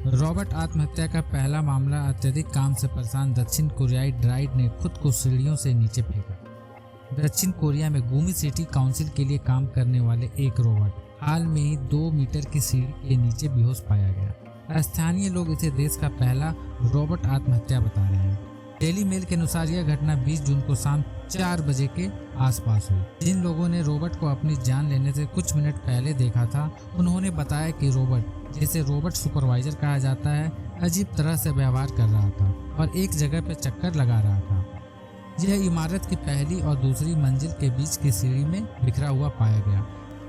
Robert आत्महत्या का पहला मामला अत्यधिक काम से परेशान दक्षिण कोरियाई ड्राइड ने खुद को सीढ़ियों से नीचे फेंका। दक्षिण कोरिया में गुमी सिटी काउंसिल के लिए काम करने वाले एक रोबोट हाल में ही 2 मीटर की सीढ़ी के नीचे बेहोश पाया गया। स्थानीय लोग इसे देश का पहला रोबोट आत्महत्या बता रहे हैं। डेली मेल के अनुसार यह घटना 20 जून को शाम 4 बजे के आसपास हुई। जिन लोगों ने रोबोट को अपनी जान लेने से कुछ मिनट पहले देखा था, उन्होंने बताया कि रोबोट, जिसे रोबोट सुपरवाइजर कहा जाता है, अजीब तरह से व्यवहार कर रहा था और एक जगह पर चक्कर लगा रहा था। यह इमारत की पहली और दूसरी मंजिल के बीच की सीढ़ी में बिखरा हुआ पाया गया।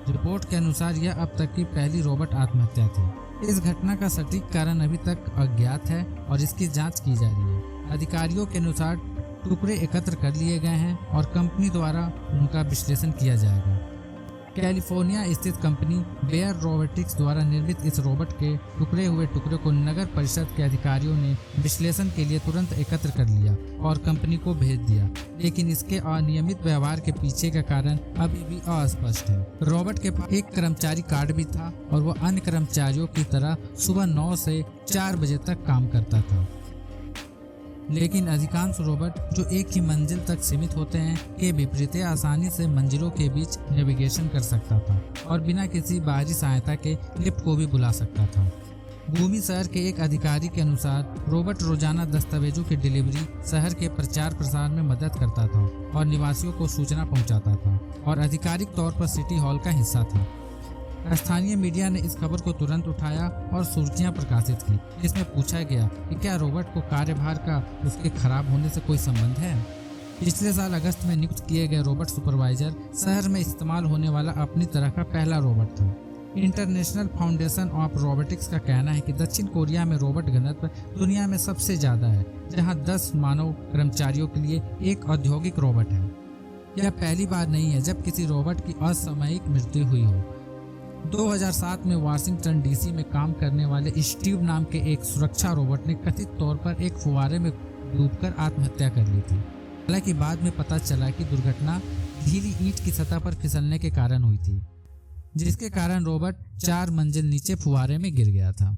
रिपोर्ट के अनुसार यह अब तक की पहली रोबोट आत्महत्या थी। इस घटना का सटीक कारण अभी तक अज्ञात है और इसकी जांच की जा रही है। अधिकारियों के अनुसार टुकड़े एकत्र कर लिए गए हैं और कंपनी द्वारा उनका विश्लेषण किया जाएगा। कैलिफोर्निया स्थित कंपनी बेयर रोबोटिक्स द्वारा निर्मित इस रोबोट के टुकड़े हुए टुकड़े को नगर परिषद के अधिकारियों ने विश्लेषण के लिए तुरंत एकत्र कर लिया और कंपनी को भेज दिया, लेकिन इसके अनियमित व्यवहार के पीछे का कारण अभी भी अस्पष्ट है। रोबोट के पास एक कर्मचारी कार्ड भी था और वह अन्य कर्मचारियों की तरह सुबह 9 से 4 बजे तक काम करता था। लेकिन अधिकांश रोबोट जो एक ही मंजिल तक सीमित होते हैं के विपरीत आसानी से मंजिलों के बीच नेविगेशन कर सकता था और बिना किसी बाहरी सहायता के लिफ्ट को भी बुला सकता था। भूमि शहर के एक अधिकारी के अनुसार रोबोट रोजाना दस्तावेजों की डिलीवरी, शहर के प्रचार प्रसार में मदद करता था और निवासियों को सूचना पहुंचाता था और आधिकारिक तौर पर सिटी हॉल का हिस्सा था। स्थानीय मीडिया ने इस खबर को तुरंत उठाया और सुर्खियां प्रकाशित की, जिसमें पूछा गया कि क्या रोबोट को कार्यभार का उसके खराब होने से कोई संबंध है। पिछले साल अगस्त में नियुक्त किए गए रोबोट सुपरवाइजर शहर में इस्तेमाल होने वाला अपनी तरह का पहला रोबोट था। इंटरनेशनल फाउंडेशन ऑफ रोबोटिक्स का कहना है कि दक्षिण कोरिया में रोबोट घनत्व दुनिया में सबसे ज्यादा है, जहाँ 10 मानव कर्मचारियों के लिए एक औद्योगिक रोबोट है। यह पहली बार नहीं है जब किसी रोबोट की असामयिक मृत्यु हुई हो। 2007 में वाशिंगटन डीसी में काम करने वाले स्टीव नाम के एक सुरक्षा रोबोट ने कथित तौर पर एक फुवारे में डूबकर आत्महत्या कर ली थी। हालांकि बाद में पता चला कि दुर्घटना ढीली ईंट की सतह पर फिसलने के कारण हुई थी, जिसके कारण रोबोट 4 मंजिल नीचे फुवारे में गिर गया था।